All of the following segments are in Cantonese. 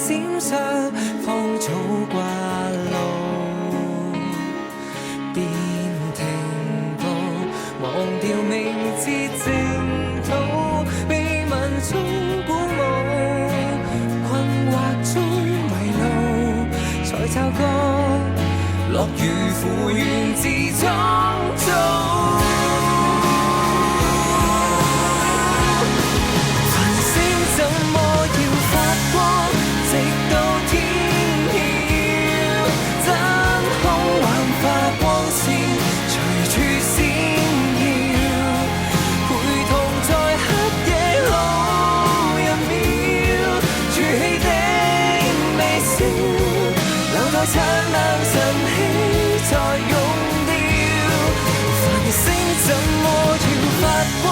閃爍，芳草掛路，便停步，忘掉明知淨土，被文中鼓舞，困惑中迷路，才察覺樂與苦源自創造。燦爛晨曦再溶掉，繁星怎麼要發光？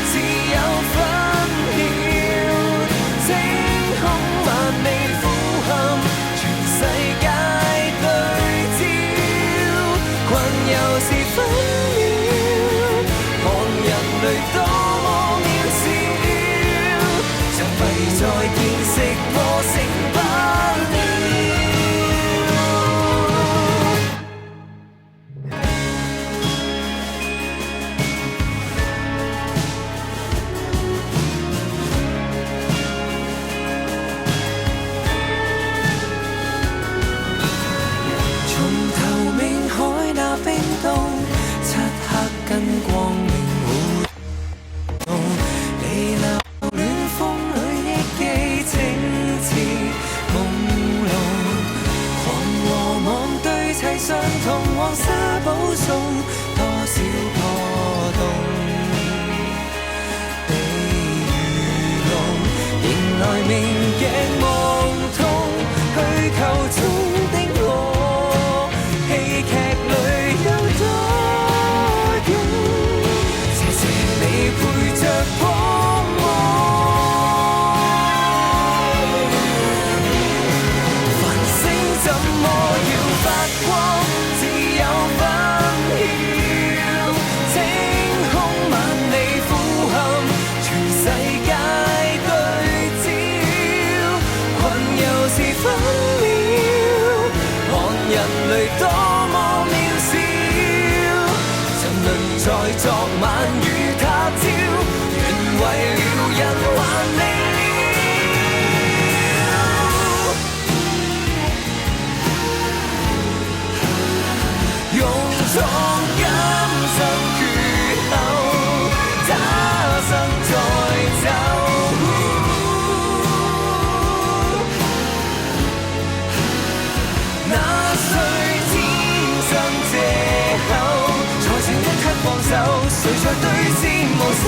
自有分曉，星空萬里俯瞰，全世界對照，困又是分秒，看人類多麼渺小，像謎再見識過成不了。跟光明互動，你留戀風裏憶記情詞朦朧，狂和妄對齊相同，黃沙保送多少破洞，被愚弄，迎來明鏡望痛，虛構中的我，戲劇裏有多陪着光芒，繁星怎麼要發光？自有分曉，星空萬里俯瞰，全世界對照，困又是分秒，看人類多麼渺小，沉淪在昨晚與他朝，原為了人還未了，用盡今生缺口，他生再走。那誰天生借口，才剩一刻放手，誰在對峙無聲？